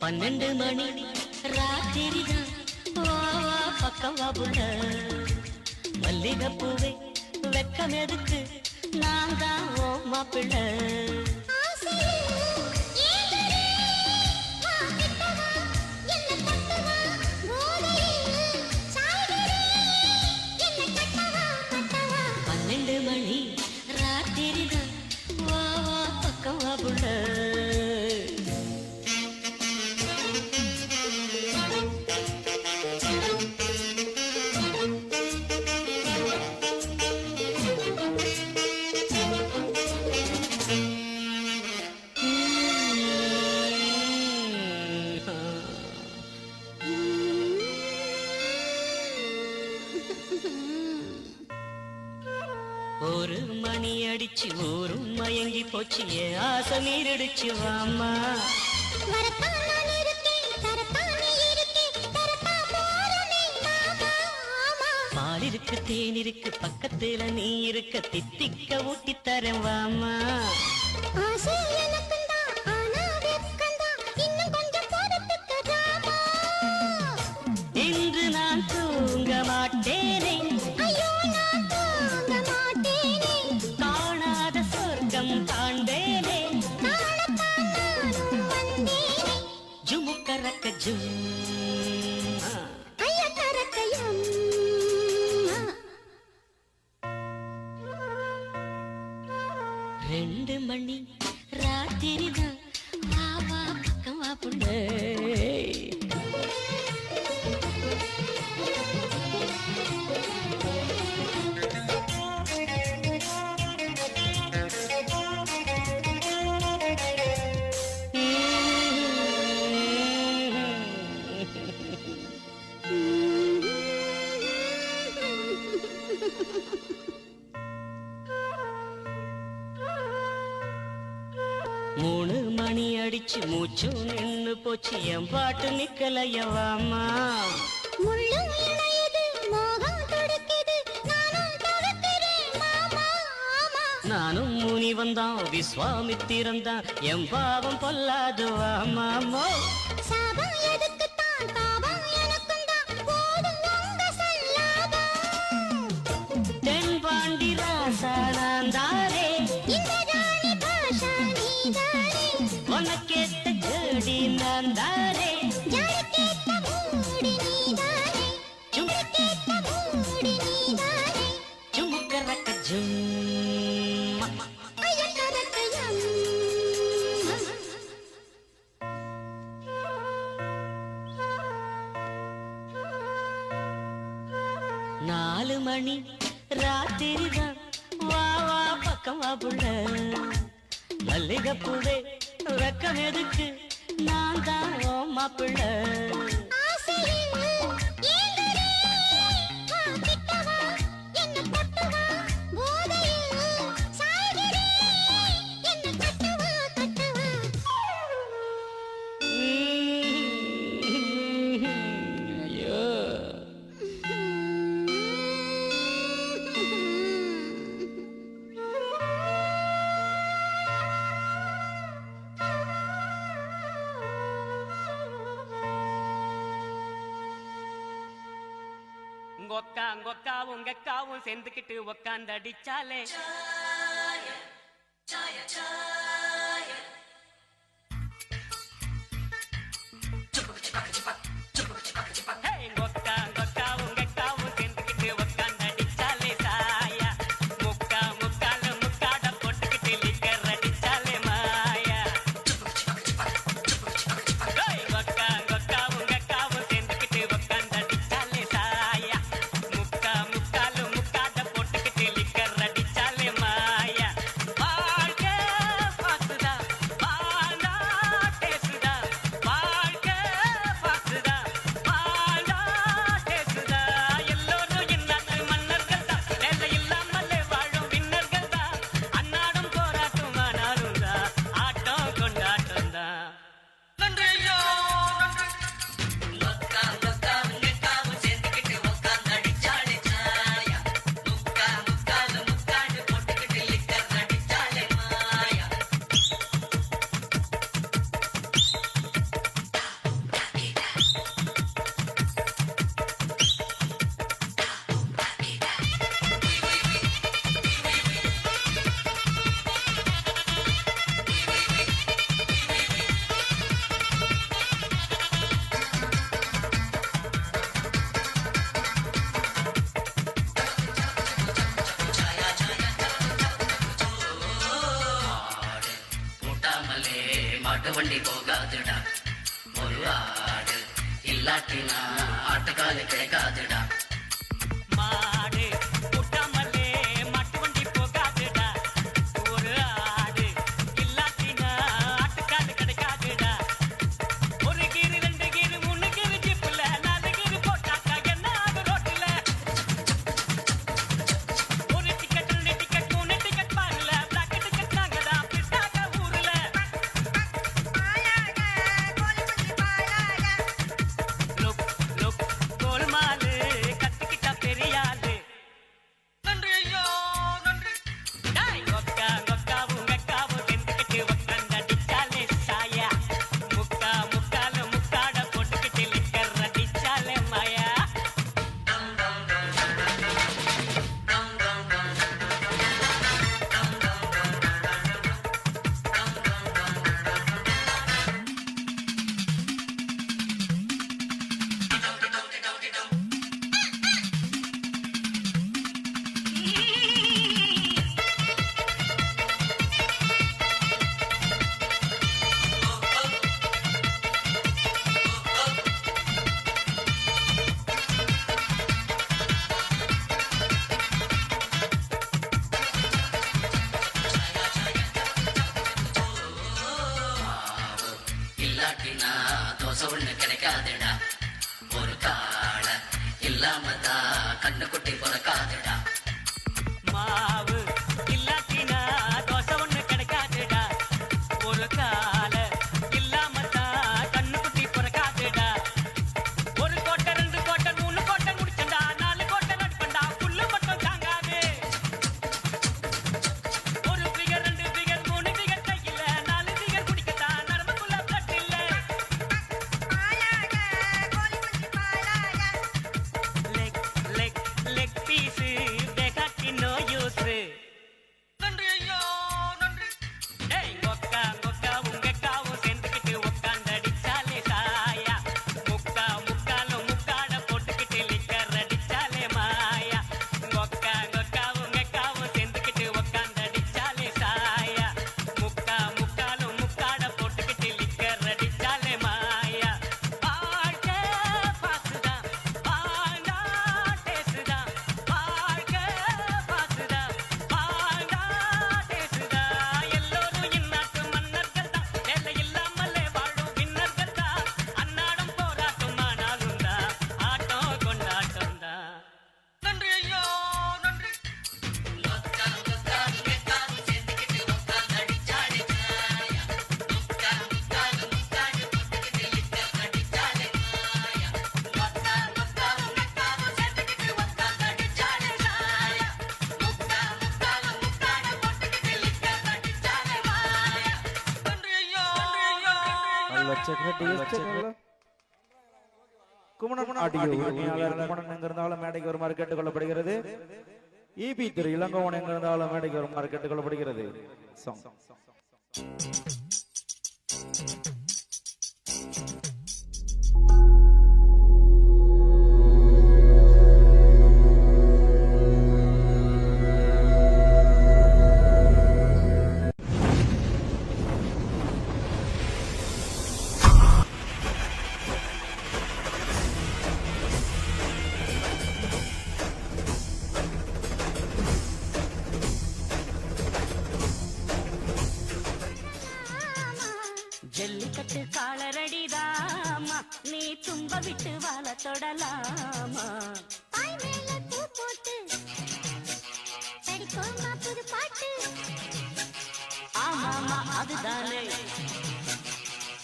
12 மணி ராத்திரிதான் வா வா பக்கம் வா புள்ள மல்லிகைப்பூவே வெக்கம் எதுக்கு நான் தான் ஓ மாப்பிள்ளை மணி ராத்திரிதான் வா வா பக்கம் வா புள்ள ஒரு மணி அடிச்சு ஊரும் மயங்கி போச்சு ஆசை நீரடிச்சு வாமா பால் இருக்கு தேன் இருக்கு பக்கத்துல நீ இருக்க தித்திக்க ஊட்டி தரேன் வாமா இன்று நான் தூங்க மாட்டேனே தாண்டேனே ஜுமுக்கரக்க ஜும் ஐயக்கரக்கயம் 2 மணி ராத்திரிதான் வா வா பக்கம் வா புள்ளே மூணு மணி அடிச்சு மூச்சு நின்னு போச்சு என் பாட்டு நிக்கலையவாமா நானும் முனி வந்தான் விஸ்வாமித்திரந்தான் என் பாவம் பொல்லாது வாமாமோ தென்பாண்டி ராசானாந்தாரே உனக்கேத்த ஜோடி நான் தாரே ஜுமுக்கரக்க ஜும் ஐயக்கரக்கயம் 4 மணி ராத்திரிதான் வா வா பக்கம் வா புள்ள மல்லிகைப்பூவே வெக்கம் எதுக்கு நான் தான் ஓ மாப்பிள்ளை உங்க அக்காவும் சேர்ந்துக்கிட்டு உக்காந்து அடிச்சாலே மாட்டு வண்டி போகாதுடா ஒரு ஆடு இல்லாட்டினா ஆட்டுக்காலு கிடைக்காதுடா மாடு கூட்டாமலே மாட்டு வண்டி போகாதுடா ஒரு ஆடு இல்லாட்டினா ஆட்டுக்காலு கிடைக்காதுடா ஒரு கீரு 2 கீரு 3 கீரு ஜிப்புல 4 கீரு போட்டாக்கா என்ன ஆகும் ரோட்டுல ஒரு டிக்கெட் 2 டிக்கெட் 3 டிக்கெட் பாருல பிளாக் டிக்கெட் நாங்கதான் பிட்டாக்க ஊருல லுக் லுக் கோல்மாலு கத்திக்கிட்டா பெரியாளு நன்றி ஐயா நன்றி டேய் கொக்காவும் வெக்காவும் செந்துக்கிட்டு உக்காந்தடிச்சாலே சாயா முக்கால முக்காட போட்டுக்கிட்டு லிக்கர் அடிச்சாலே மாயா இல்லாட்டினா தோசை ஒண்ணு கிடைக்காதுடா ஒரு கால இல்லாமதான் கண்ணுக்குட்டி பிறக்காதுடா மாவு இல்லாட்டினா தோசை ஒண்ணு கிடைக்காதுடா ஒரு கால இல்லாமத்தான் கண்ணுக்குட்டி பிறக்காதுடா ஒரு கோட்டை 2 கோட்டை 3 கோட்டை முடிச்சண்டா 4 கோட்டை நட்பண்டா புல்லு மட்டும் தாங்காது ஒரு பிகர் 2 பிகர் 3 பிகர் கையில 4 பிகர் குடிக்கத்தான் நரம்புக்குள்ள பிளட் இல்ல லெக் பீஸ் பேகாட்டி நோ யூஸ் நன்றி ஐயா நன்றி டேய் கொக்காவும் வெக்காவும் சேர்ந்துக்கிட்டு உக்காந்தடிச்சாலே சாயா முக்காலும் முக்காட போட்டுக்கிட்டு லிக்கர் அடிச்சாலே மாயா கொக்காவும் வெக்காவும் சேர்ந்துக்கிட்டு உக்காந்தடிச்சாலே சாயா முக்காலும் முக்காட போட்டுக்கிட்டு லிக்கர் அடிச்சாலே மாயா வாழ்க்கை பாசுதான் வாழ்ந்தா டேசுதான் வாழ்க்கை பாசுதான் வாழ்ந்தா டேசுதான் எல்லோரும் இந்நாட்டு மன்னர்கள் தான் வேலை இல்லாமலே வாழும் விண்ணர்கள் தான் அன்னாடம் போராட்டம் ஆனாலும் தான் ஆட்டம் கொண்டாட்டம் தான் நன்றி ஐயா நன்றி குமணன் ஆடியோ உரிமையாளர் குமணன் எங்கிருந்தாலும் மேடைக்கு வருமாறு கேட்டுக்கொள்ளப்படுகிறது. இபி திரு இளங்கோவன் எங்கிருந்தாலும் மேடைக்கு வருமாறு கேட்டுக்கொள்ளப்படுகிறது. ஜல்லிக்கட்டு காலரடிதாமா நீ தும்ப விட்டு வாழ தொடலாமா பாய் மேல பூ போட்டு படிப்போமா புது பாட்டு ஆமாமா அதுதானே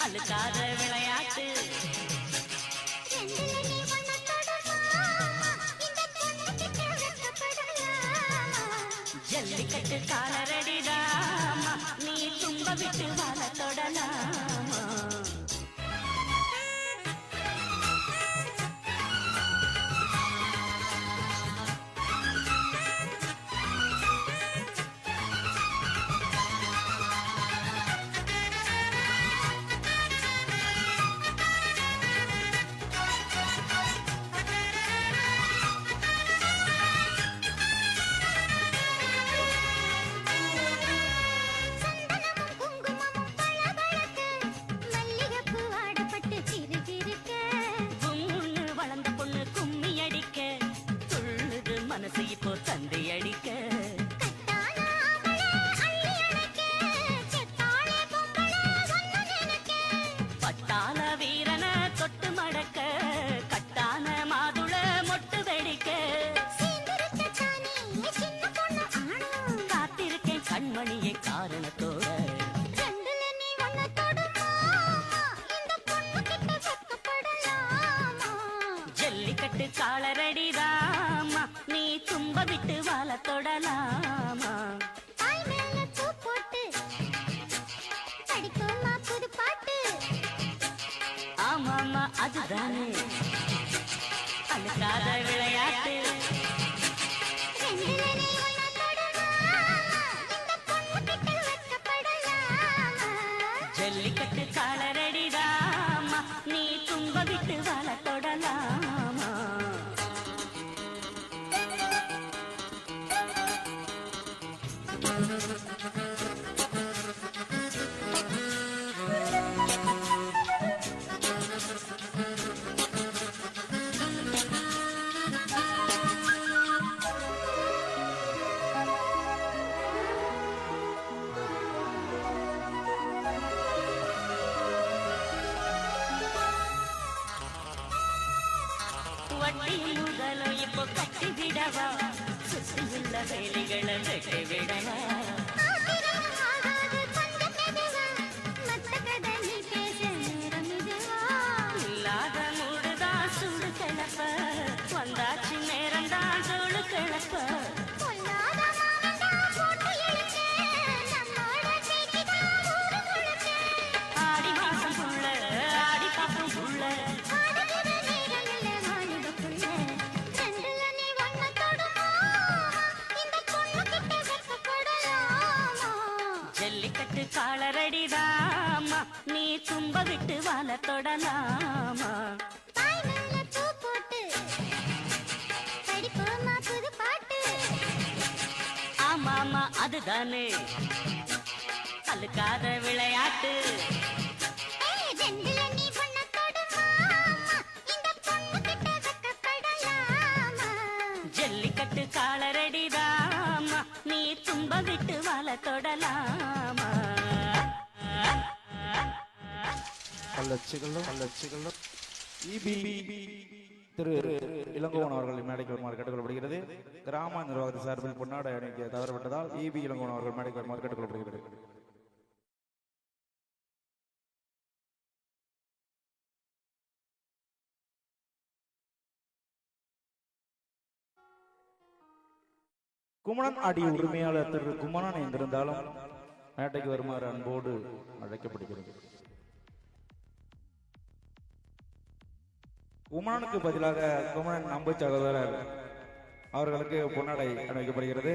அழுக்காத விளையாட்டு ரெண்டுல நீ ஒண்ணு தொடமா இந்த பொண்ணுக்கு வெட்கப்படலாமா ஜல்லிக்கட்டு காலரடிதாமா நீ தும்ப விட்டு வாழ தொடலாமா சந்தனமும் குங்குமமும் பளபளக்க மனசு இப்போ தந்தை அடிக்க கட்டான ஆம்பளை அள்ளி அணைக்க, செத்தாளே பொம்பளை ஒன்னு நினைக்க. பட்டாள வீரன தொட்டு மடக்க கட்டான மாதுள மொட்டு வெடிக்க சீந்திருக்கத்தானே சின்ன பொண்ணு ஆணும். காத்திருக்கேன் கண்மணியை காரணத்தோட ரெண்டுல நீ ஒண்ணு தொடுமா, இந்த பொண்ணு கிட்ட வெட்கப்படலாமா? ஜல்லிக்கட்டு காலரடிதாமா நீ தும்ப விட்டு வாழ தொடலாமா தாய் மேல பூ போட்டு படிப்போமா புது பாட்டு. ஆமாமா அதுதானே அழுக்காத விளையாட்டு ரெண்டுல நீ ஒண்ணு தொடுமா, இந்த பொண்ணு கிட்ட வெட்கப்படலாமா? ஜல்லிக்கட்டு காலரடிதாமா நீ தும்ப விட்டு வாழ தொடலாமா வட்டி முதலும் இப்போ கட்டி விடவா சுற்றியுள்ள வேலைகளை வெட்டி விடவா ஆத்திரம் ஆகாது கொஞ்சம் மெதுவா, மத்த கதை நீ பேச நேரம் இதுவா? இல்லாத மூடுதான் சுடு கிளப்ப வந்தாச்சு நேரம்தான் சோழு கிளப்ப பொல்லாத மாமன்தான் போட்டு இழுக்க, நம்மோட பேச்சுதான் ஊரு முழுக்க. ஆடி மாசம் புள்ள ஆடி பாப்பம் புள்ள ஆடுகிற நேரம் இல்ல வாலிப புள்ள. ரெண்டுல நீ ஒண்ணு தொடுமா, இந்த பொண்ணு கிட்ட வெட்கப்படலாமா? ஜல்லிக்கட்டு காலரடிதாமா நீ தும்ப விட்டு வாழ தொடலாமா தாய் மேல பூ போட்டு படிப்போமா புது பாட்டு. ஆமாமா அதுதானே அழுக்காத விளையாட்டு ஏய், ரெண்டுல நீ ஒண்ணு தொடுமா, இந்த பொண்ணு கிட்ட வெட்கப்படலாமா? ஜல்லிக்கட்டு காலரடிதாமா நீ தும்ப விட்டு வாழ தொடலாமா கள்ளச்சிகளும் இபி திரு இளங்கோவன் அவர்கள் மேடைக்கு வருமாறு கேட்டுக்கொள்ளப்படுகிறது. கிராம நிர்வாகத்தின் சார்பில் பொன்னாடை அணிக்க தவறவிட்டதால் இபி இளங்கோவன் அவர்கள் மேடைக்கு வருமாறு கேட்டுக்கொள்ளப்படுகிறது. குமணன் ஆடிய உரிமையாளர் திரு குமணன் எங்கிருந்தாலும் மேடைக்கு வருமாறு அன்போடு அழைக்கப்படுகிறது. குமணனுக்கு பதிலாக குமணன் அம்பு சகோதரர் அவர்களுக்கு பொன்னாடை அணிவிக்கப்படுகிறது.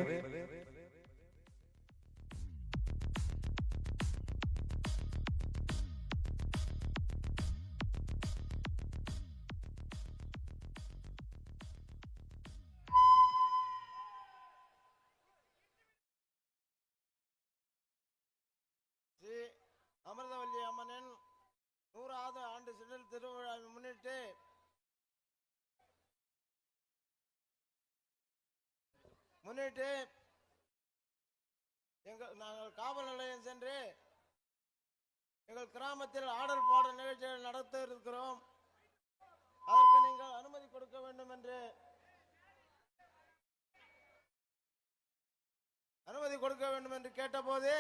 ஸ்ரீ அமிர்தவல்லி அம்மனின் 100வது ஆண்டு சிறில் திருவிழாவை முன்னிட்டு நாங்கள் காவல் நிலையம் சென்று எங்கள் கிராமத்தில் ஆடல் பாடல் நிகழ்ச்சிகள் நடத்த இருக்கிறோம். அதற்கு நீங்கள் அனுமதி கொடுக்க வேண்டும் என்று கேட்டபோது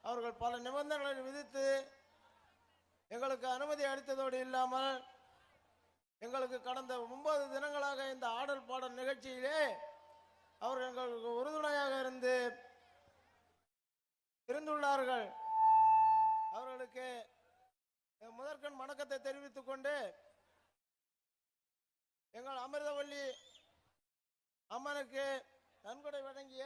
அவர்கள் பல நிபந்தனைகளை விதித்து எங்களுக்கு அனுமதி அளித்ததோடு இல்லாமல் எங்களுக்கு கடந்த 9 தினங்களாக இந்த ஆடல் பாடல் நிகழ்ச்சியிலே அவர்கள் எங்களுக்கு உறுதுணையாக இருந்துள்ளார்கள். அவர்களுக்கு முதற்கண் வணக்கத்தை தெரிவித்துக் கொண்டு எங்கள் அமிர்தவல்லி அம்மனுக்கு நன்கொடை வழங்கிய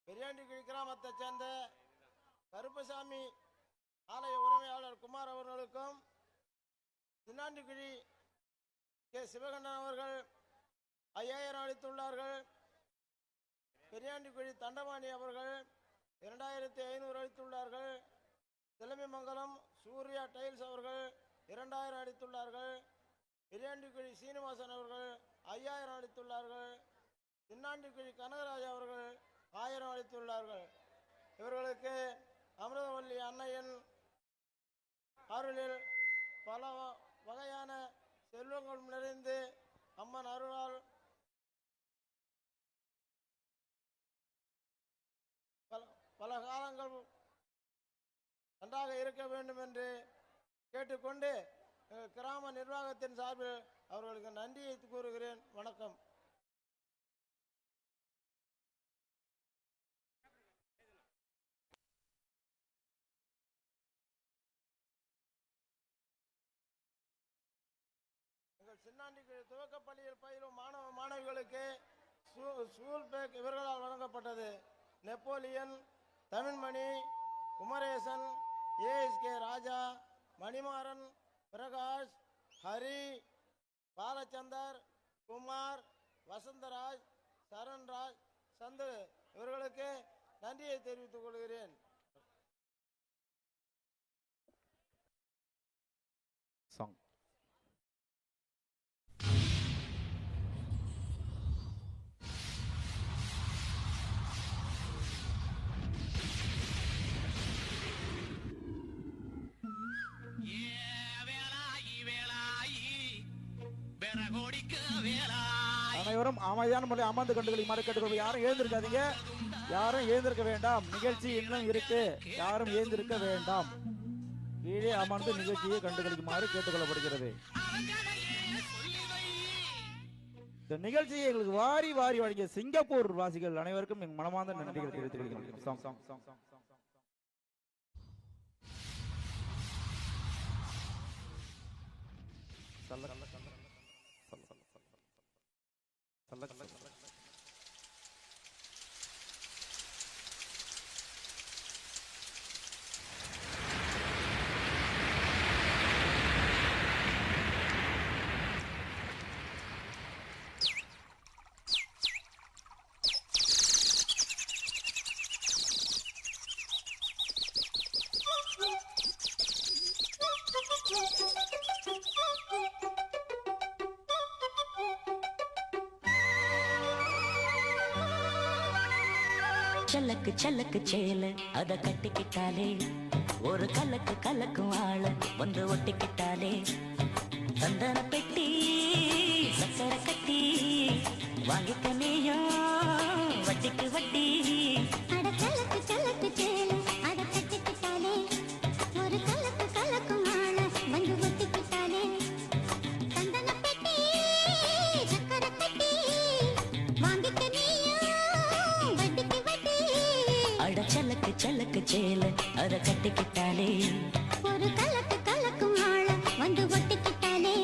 பெரியாண்டிக்குழி கிராமத்தைச் சேர்ந்த கருப்பசாமி ஆலய உரிமையாளர் குமார் அவர்களுக்கும், சின்னாண்டிக்குழி கே சிவகண்ணன் அவர்கள் 5000 அளித்துள்ளார்கள். பெரியாண்டிக்குழி தண்டபாணி அவர்கள் 2500 அளித்துள்ளார்கள். தலைமைமங்கலம் சூர்யா டைல்ஸ் அவர்கள் 2000 அளித்துள்ளார்கள். பெரியாண்டிக்குழி சீனிவாசன் அவர்கள் 5000 அளித்துள்ளார்கள். சின்னாண்டிக்குழி கனகராஜ் அவர்கள் 1000 அளித்துள்ளார்கள். இவர்களுக்கு அமிர்தவல்லி அன்னையின் அருளில் பல வகையான செல்வங்கள் நிறைந்து அம்மன் அருளால் பல காலங்கள் நன்றாக இருக்க வேண்டும் என்று கேட்டுக்கொண்டு கிராம நிர்வாகத்தின் சார்பில் அவர்களுக்கு நன்றியை கூறுகிறேன். வணக்கம். எங்கள் சின்னாண்டிக்கு துவக்கப்பள்ளியில் பயிலும் மாணவ மாணவிகளுக்கு ஸ்கூல் பேக் இவர்களால் வழங்கப்பட்டது. நெப்போலியன், தமிழ்மணி, குமரேசன், ஏஎஸ்கே ராஜா, மணிமாறன், பிரகாஷ், ஹரி, பாலச்சந்தர், குமார், வசந்தராஜ், சரண்ராஜ், சந்திர இவர்களுக்கு நன்றியை தெரிவித்துக் கொள்கிறேன். அனைவரும் அமைதியான முறையில் அமர்ந்து கண்டுகளை மாறி கேட்டுக்கொள்வோம். யாரும் எழுந்திருக்காதீங்க, யாரும் எழுந்திருக்க வேண்டாம். நிகழ்ச்சி இன்னும் இருக்கு, யாரும் எழுந்திருக்க வேண்டாம். கீழே அமர்ந்து நிகழ்ச்சியை கண்டுகளிக்குமாறு கேட்டுக்கொள்ளப்படுகிறது. இந்த நிகழ்ச்சியை எங்களுக்கு வாரி வாரி வழங்கிய சிங்கப்பூர் வாசிகள் அனைவருக்கும் என் மனமார்ந்த நன்றிகள் தெரிவித்துக் கொள்கிறேன். சல்லக்கு சல்லக்கு சேல அத கட்டிக்கிட்டாலே, ஒரு கலக்கு கலக்கும் ஆள வந்து ஒட்டிக்கிட்டாலே, சந்தன பெட்டி சக்கரை கட்டி வாங்கிக்க நீயும் வட்டிக்கு வட்டி. அட கலக்கு கலக்கு சேல அத கட்டிக்கிட்டாலே, ஒரு கலக்கு கலக்கும் ஆள வந்து ஒட்டிக்கிட்டாலே, சந்தன பெட்டி சக்கரை கட்டி வாங்கிக்க நீயும் வட்டிக்கு வட்டி. அட சல்லக்கு சல்லக்கு சேல அத கட்டிக்கிட்டாலே, ஒரு கலக்கு கலக்கும் ஆள வந்து ஒட்டிக்கிட்டாலே.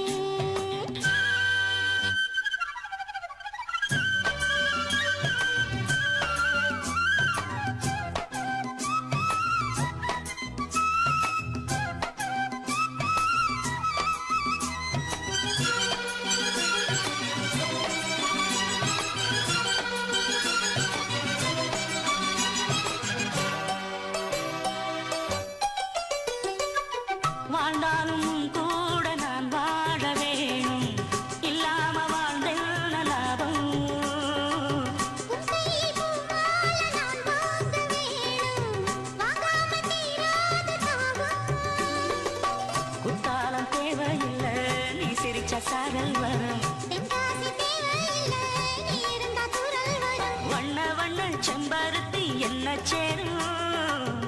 வாழ்ந்தாலும் கூட நான் வாழ வேணும், இல்லாம வாழ்ந்தென்ன லாபம். உன்னை பூமால நான் வாங்க வேணும், வாங்காம தீராத தாகம். குத்தாலம் தேவையில்லை, நீ சிரிச்ச சாரல் வரும். தென்காசி தேவையில்லை, நீ இருந்தா குரல் வரும். வண்ண வண்ண செம்பருத்தி என்ன சேரும்,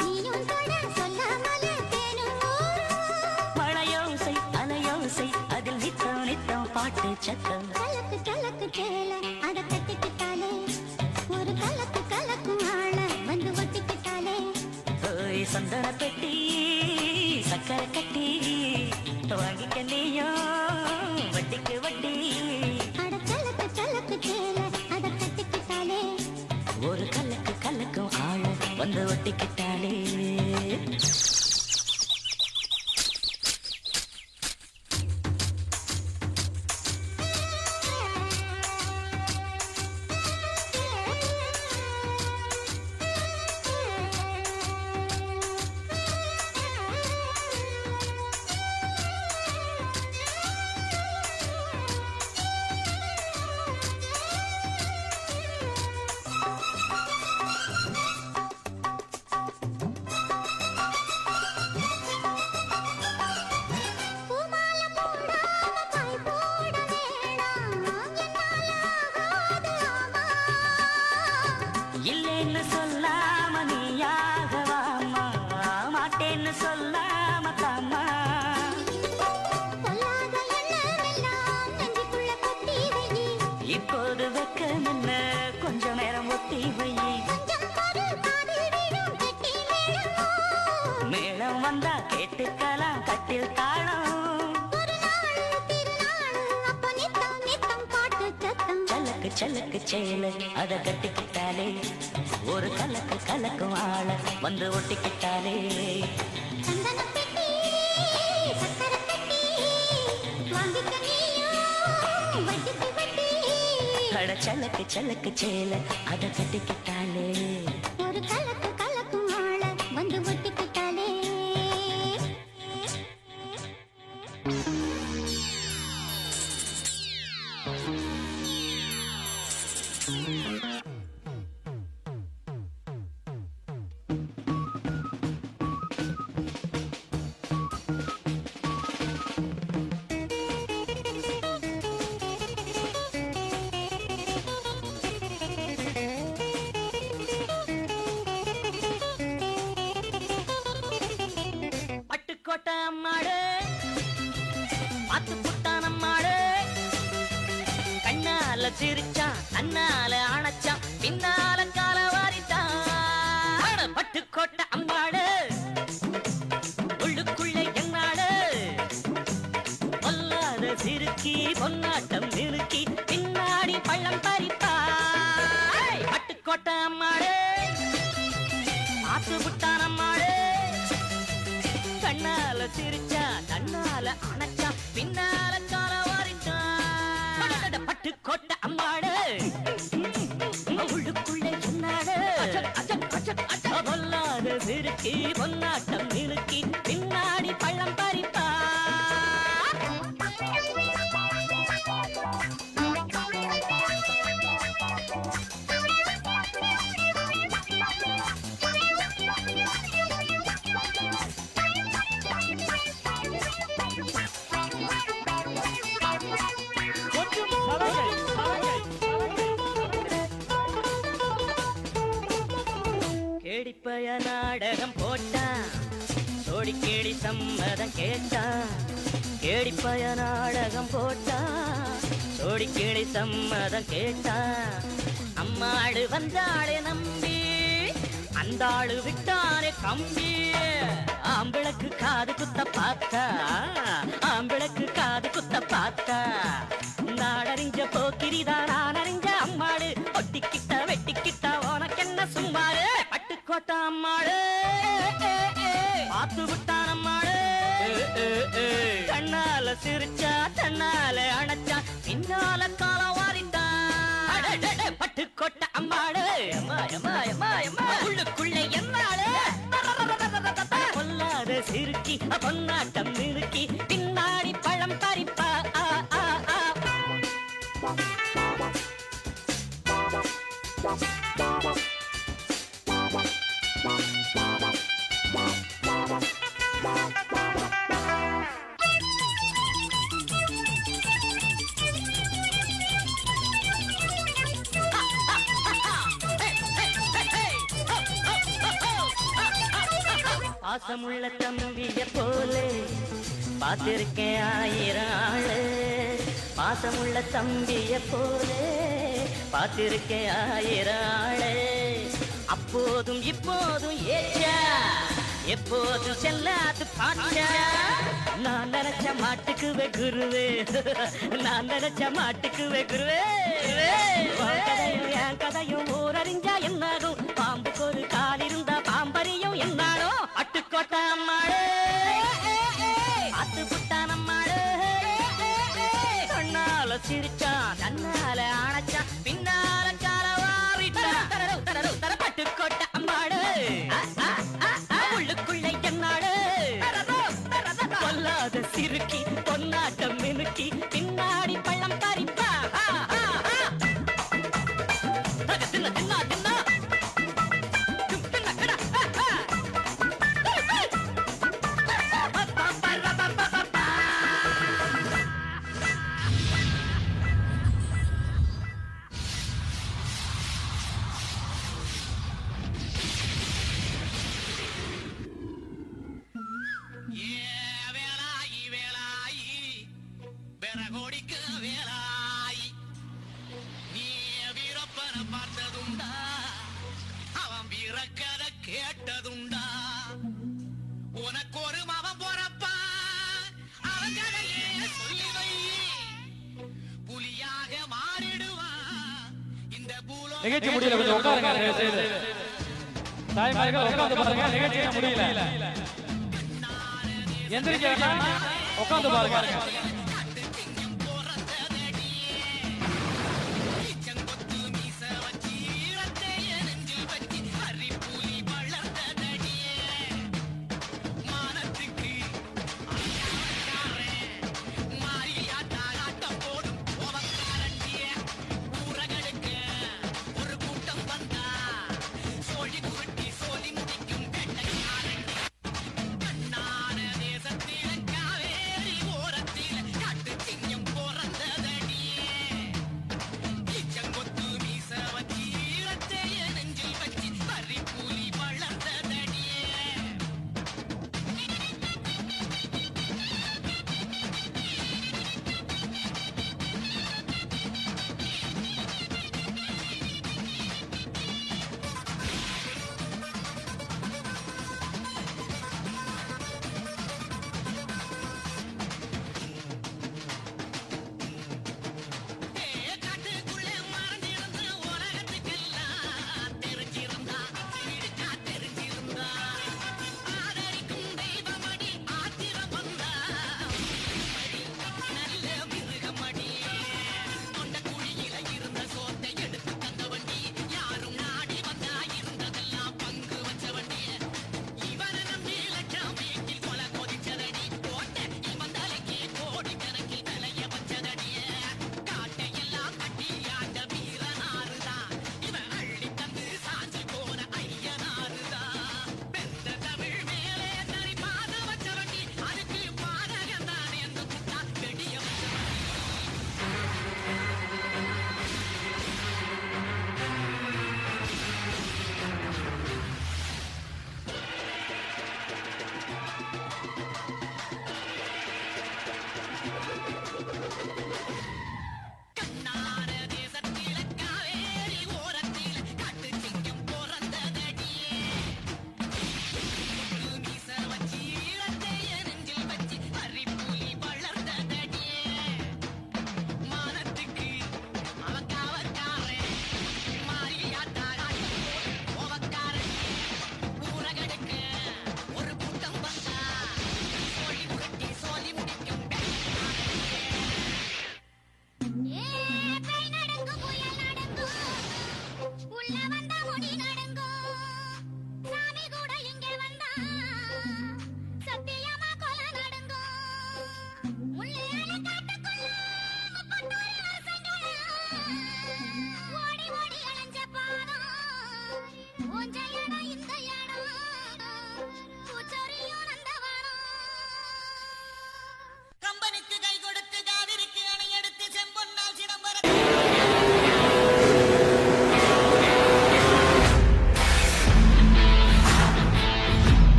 நீயும் தொட சொல்லாமல தேனும் ஊரும். மழையோசை அலையோசை அதில் நித்தம் நித்தம் பாட்டு சத்தம். கலக்கு கலக்கு சேல அத கட்டிக்கிட்டாலே, ஒரு கலக்கு கலக்கும் ஆள வந்து ஒட்டிக்கிட்டாலே, ஓய் சந்தன பெட்டி சக்கரை கட்டி வாங்கிக்க நீயும் வட்டிக்கு வட்டி. அட கலக்கு கலக்கு சேல அத கட்டிக்கிட்டாலே, ஒரு கலக்கு கலக்கும் ஆள வந்து ஒட்டிக்கிட்டாலே. வந்தா கேட்டுக்கலாம் கட்டில் தாளம். ஒரு நாள் திருநாள் அப்ப நித்தம் நித்தம் பாட்டு சத்தம். சலக்கு சலக்கு சேல அத கட்டிக்கிட்டாலே ஒரு கலக்கு கலக்கும் ஆள வந்து ஒட்டிக்கிட்டாலே. சந்தனம் பெட்டி சக்கரை பெட்டி வாங்கிக்க நீயும் வட்டிக்கு வட்டி. அட சலக்கு சலக்கு சேல அத கட்டிக்கிட்டாலே ஒரு கலக்கு கலக்கும் ஆள வந்து ஒட்டிக்கிட்டாலே. பட்டுக்கோட்டை அம்மாடு பாத்து புட்டான் அம்மாடு. கண்ணால சிரிச்சான் கண்ணால அணைச்சான் பின்னால கால வாரிட்டான். பட்டுக்கோட்டை அம்மாடு உள்ளுக்குள்ளே என்னாடு பொல்லாத சிறுக்கி பொன்னாட்டம் நிறுக்கி பின்னாடி பள்ளம் பறிப்பா. பட்டுக்கோட்டை அம்மாடு பாத்து புட்டான் அம்மாடு. கண்ணால சிரிச்சா தன்னால அணைச்சா பின்னால கால வாரிட்டான். பட்டுக்கோட்டை அம்மாடு உள்ளுக்குள்ளே சொன்னாடு பொல்லாத சிறுக்கி பொன்னாட்டம் நிறுக்கி பின்னாடி பள்ளம் பறிப்பா. கேடிப்பய நாடகம் போட்டான் சோடி கேடி சம்மதம் கேட்டான். கேடிப்பய நாடகம் போட்டான் சோடி கேடி சம்மதம் கேட்டான். அம்மாடு வந்தாளே நம்பி அந்த ஆளு விட்டானே கம்பி. ஆம்பிளக்கு காது குத்த பார்த்தா ஆம்பிளக்கு காது குத்த பார்த்தா. நாடறிஞ்ச போக்கிரிதான் நான் அறிஞ்ச அம்மாடு ஒட்டிக்கிட்ட வெட்டிக்கிட்ட உனக்கு என்ன சும்மாடு. பட்டுக்கோட்டை அம்மாடு பாத்து விட்டான் அம்மாடு. கண்ணால சிரிச்சா தன்னால அணைச்சா பின்னால கால வாரிட்டான். பட்டுக்கோட்டை அம்மாடு உள்ளுக்குள்ளே என்னாடு பொல்லாத சிறுக்கி பொன்னாட்டம் நிறுக்கி பின்னாடி பழம் பறிப்பா. பாசமுள்ள தம்பிய போலே பார்த்திருக்கேன் ஆயிரம் ஆளு. பாசமுள்ள தம்பிய போலே பார்த்திருக்கேன் ஆயிரம் ஆளு. அப்போதும் இப்போதும் ஏச்சா எப்போதும் செல்லாது பாச்சா. நான் நினைச்ச மாட்டுக்குவே குருவே நான் நினைச்ச மாட்டுக்குவே குருவே. கதையும் என் கதையும் ஊரறிஞ்சா என்னாகும் பாம்புக்கு ஒரு கால் இருந்தா பாம்பறியும் என்னானோ. பட்டுக்கோட்டை அம்மாடு பாத்து புட்டான் அம்மாடு. கண்ணால சிரிச்சான் தன்னால அணைச்சான் பின்னால கால வாரிட்டான். பட்டுக்கோட்டை அம்மாடு உள்ளுக்குள்ளே என்னாடு பொல்லாத சிறுக்கி பொன்னாட்டம் மினுக்கி பின்னாடி பள்ளம் பறிப்பா. தின்னா தின்னா தின்னா வேலா ஒரு மாவன் போறப்பா அவன் கதையே சொல்லி வை புலியாக மாறிடுவான் இந்த பூலோ நிகழ்ச்சி முடியல கொஞ்சம் உட்காருங்க தாய்மார்கள் உட்கார்ந்து பாருங்க நிகழ்ச்சி முடியல எந்திரிக்க வேண்டாம் உட்கார்ந்து பாருங்க தேசத்தில காவேரி ஓரத்தில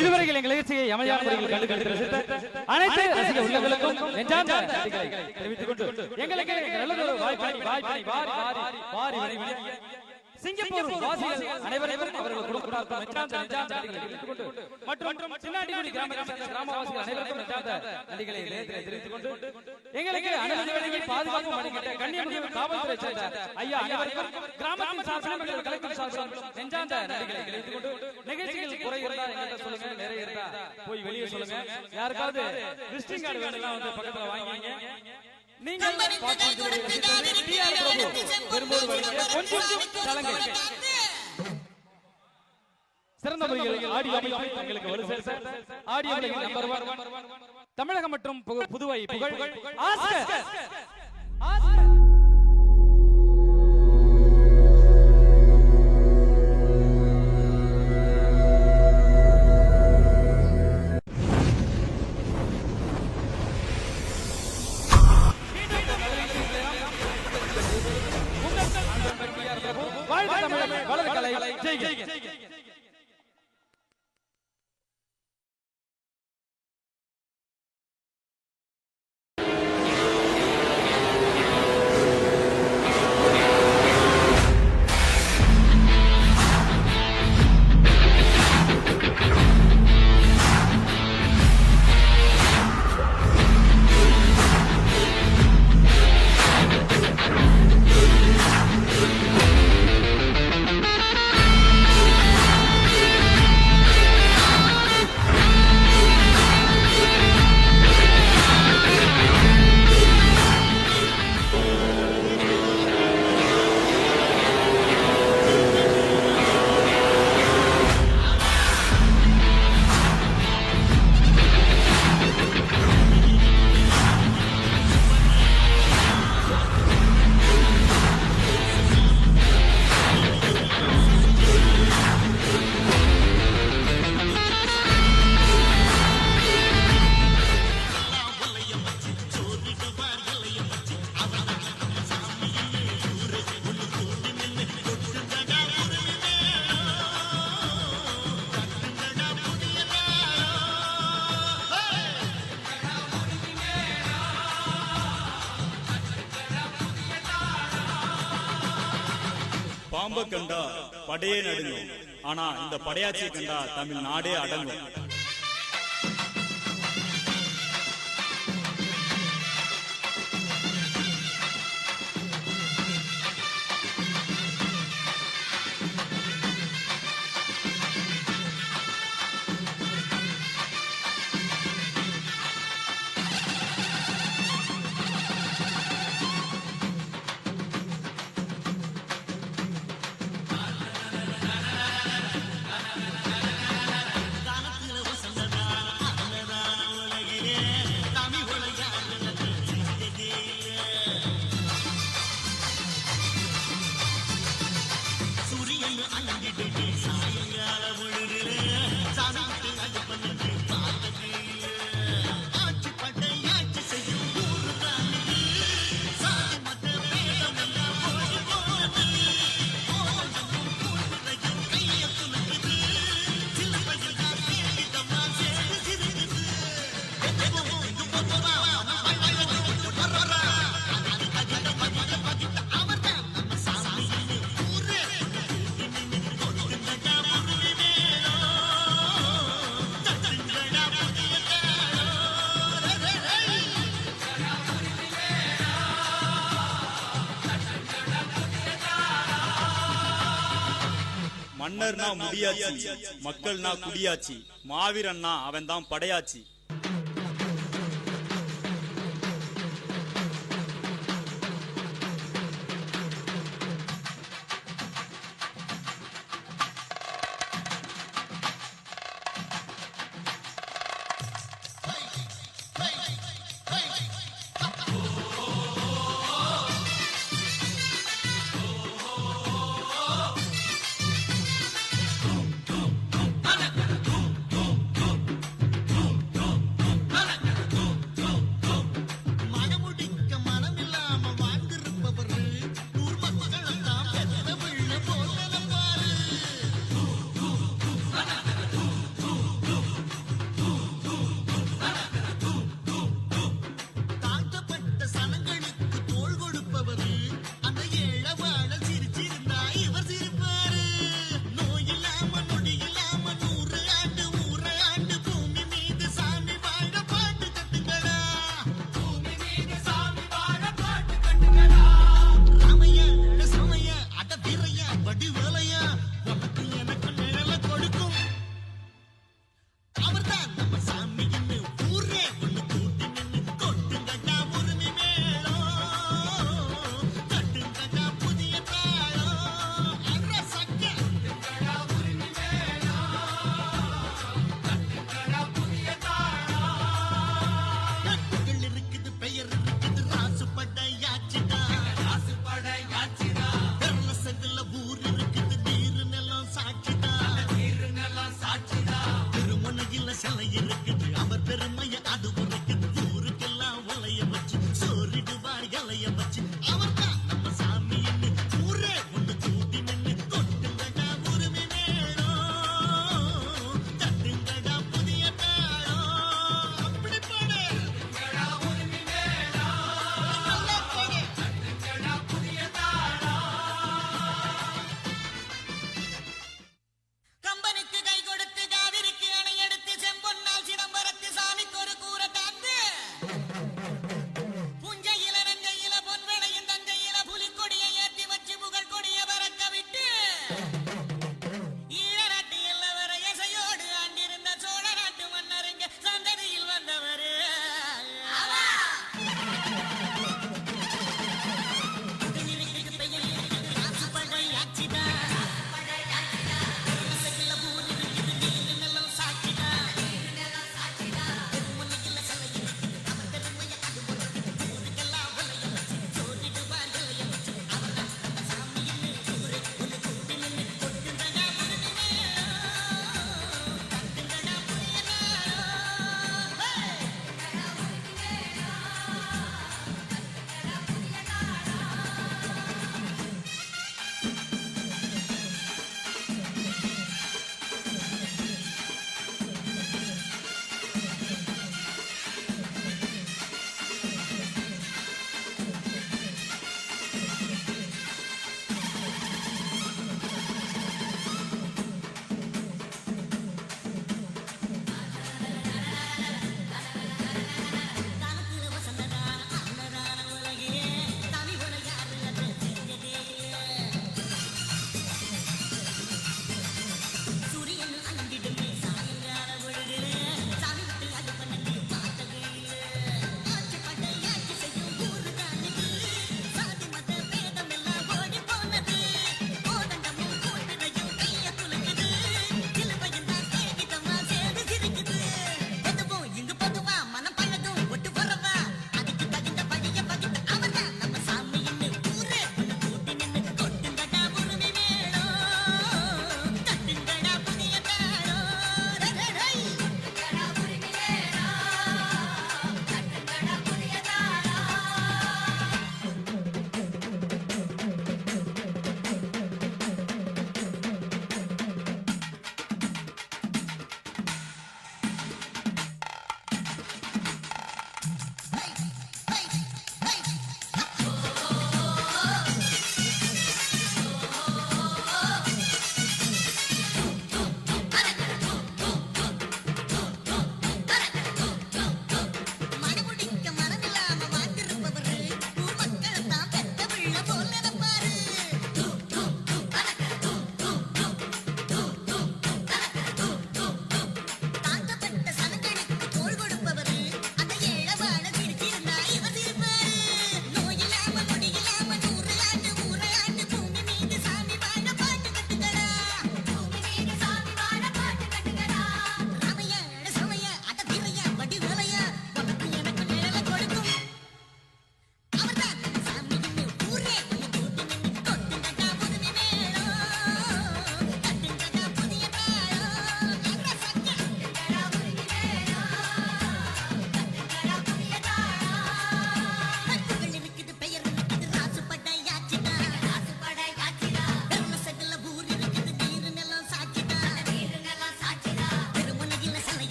இதுவரையில் எங்கள் நிகழ்ச்சியை அமைதியான முறையில் கண்டுகளித்து ரசித்த அனைத்து ரசிக உள்ளங்களுக்கும் நெஞ்சார்ந்த நன்றிகளை தெரிவித்துக் கொண்டு எங்களுக்கு நல்லதொரு வாய்ப்பினை வாரி வழங்கிய சிங்கப்பூர் வாசிகள் அனைவருக்கும் அவர்கள் குடும்பத்தாருக்கும் நெஞ்சார்ந்த நன்றிகளை தெரிவித்துக் கொண்டு மற்றும் சின்னாடிக்குடி கிராமவாசிகள் அனைவருக்கும் நெஞ்சார்ந்த நன்றிகளை தெரிவித்துக் கொண்டு எங்களுக்கு அனுமதி வழங்கி பாதுகாப்பு வழங்கிட்ட கண்ணியமிகு காவல்துறை சேர்ந்த ஐயா அனைவருக்கும் கிராமத்தின் சார்பிலும் கலெக்டர் சார்பிலும் நெஞ்சார்ந்த நன்றிகளை தெரிவித்துக் கொண்டு நிகழ்ச்சிகள் குறை இருந்தா எங்கிட்ட சொல்லுங்க, நிறைய இருந்தா போய் வெளியே சொல்லுங்க. யாருக்காவது விசிட்டிங் கார்டு வேணும்னா வந்து பக்கத்துல வாங்கிங்க. நீங்கள் சிறந்த முறையில் ஆடியோ அமைப்பு எங்களுக்கு வலு சேர்த்த ஆடியோ நம்பர் 1 தமிழகம் மற்றும் புதுவை புகழ் ஆஸ்கர் பாம்பை கண்டா படையே நடுங்கும், ஆனா இந்த படையாச்சியை கண்டா தமிழ் நாடே அடங்கும். மன்னர்னா முடியாச்சி, மக்கள்னா குடியாச்சி, மாவீரன்னா அவன் தான் படையாச்சி.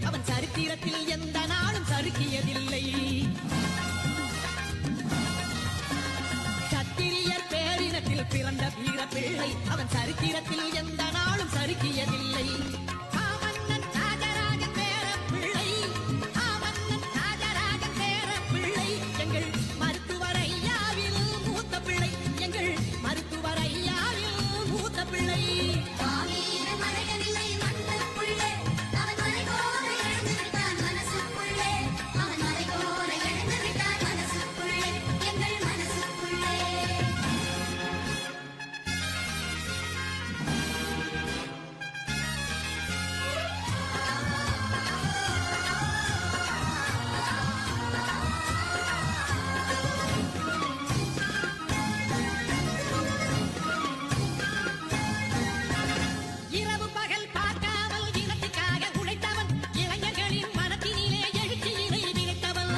அவன் சரித்திரத்தில் எந்த நாளும் சறுக்கியதில்லை. சத்திரியர் பேரினத்தில் பிறந்த வீர பிள்ளை அவன் சரித்திரத்தில் எந்த நாளும் சறுக்கியதில்லை. ஆமன்னன் ராஜராஜன் பேர பிள்ளை, ஆமன்னன் ராஜராஜன் பேர பிள்ளை, எங்கள் மருத்துவர் ஐயாவில் மூத்த பிள்ளை, எங்கள் மருத்துவர் ஐயாவில் மூத்த பிள்ளை. காவீர மலைகளிலே மண்ணுக்குள்ளே அவன் மலைகோர எழுந்து விட்டான் மனசுக்குள்ளே, அவன் மலைகோர எழுந்து விட்டான் மனசுக்குள்ளே, எங்கள் மனசுக்குள்ளே. இரவு பகல் பார்க்காமல் இனத்துக்காக உழைத்தவன், இளைஞர்களின் மனத்தினிலே எழுச்சியினை விதைத்தவன்.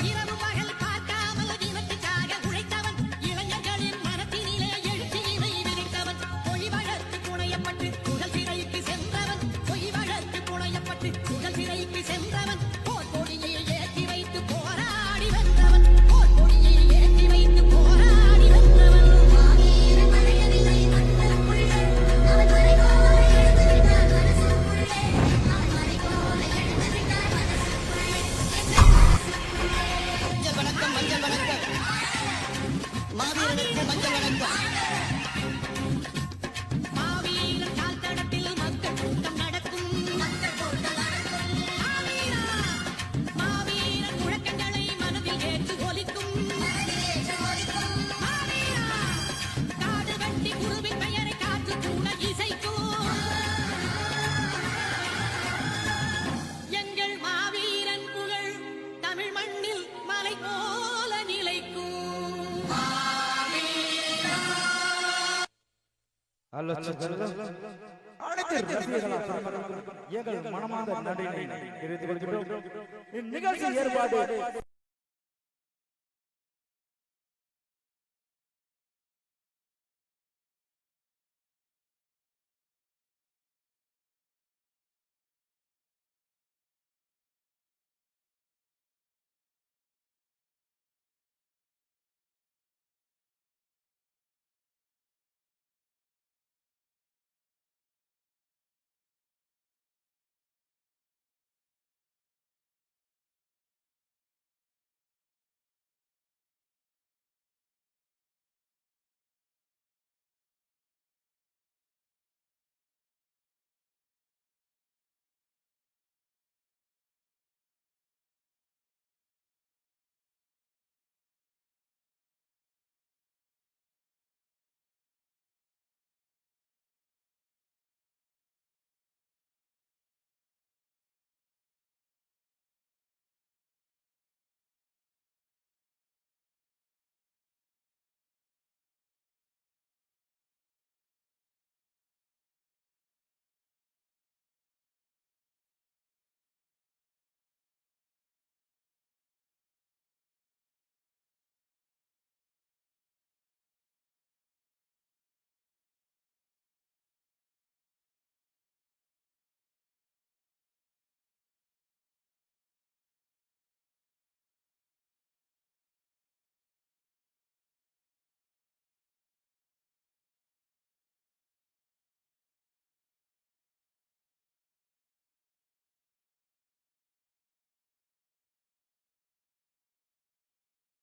இரவு பகல் பார்க்காமல் இனத்துக்காக உழைத்தவன், இளைஞர்களின் மனத்தினிலே எழுச்சியினை விதைத்தவன். பொய் வழக்கு புனையப்பட்டு புகழ் சிறைக்கு சென்றவன், பொய் வழக்கு புனையப்பட்டு புகழ் சிறைக்கு சென்றவன். போர் கொடியை ஏற்றி வைத்து போராடி வென்றவன், போர் கொடியை ஏற்றி வைத்து போராடி வென்றவன். காவீர மலைகளிலே மண்ணுக்குள்ளே அவன் மலைகோர எழுந்து விட்டான் மனசுக்குள்ளே, அவன் மலைகோர எழுந்து விட்டான் மனசுக்குள்ளே, எங்கள் மனசுக்குள்ளே. மஞ்சள் வணக்கம், மஞ்சள் வணக்கம், மாவீரனுக்கு மஞ்சள் வணக்கம். மாவீரன் கால் தடத்தில் மக்கள் கூட்டம் நடக்கும், மக்கள் கூட்டம் நடக்கும். மாவீரா, மாவீரன் முழக்கங்களை மனதில் ஏற்று ஒலிக்கும், மனதில் ஏற்று ஒலிக்கும். மாவீரா, காடு வெட்டி குருவின் பெயரை காற்று கூட இசைக்கும். எங்கள் மாவீரன் புகழ் தமிழ் மண்ணில் மலை போல நிலைக்கும். அனைத்து ரசிகர்களால் எங்கள் மனமார்ந்த நன்றியை தெரிவித்துக் கொள்கிறோம். இந்நிகழ்ச்சி ஏற்பாடு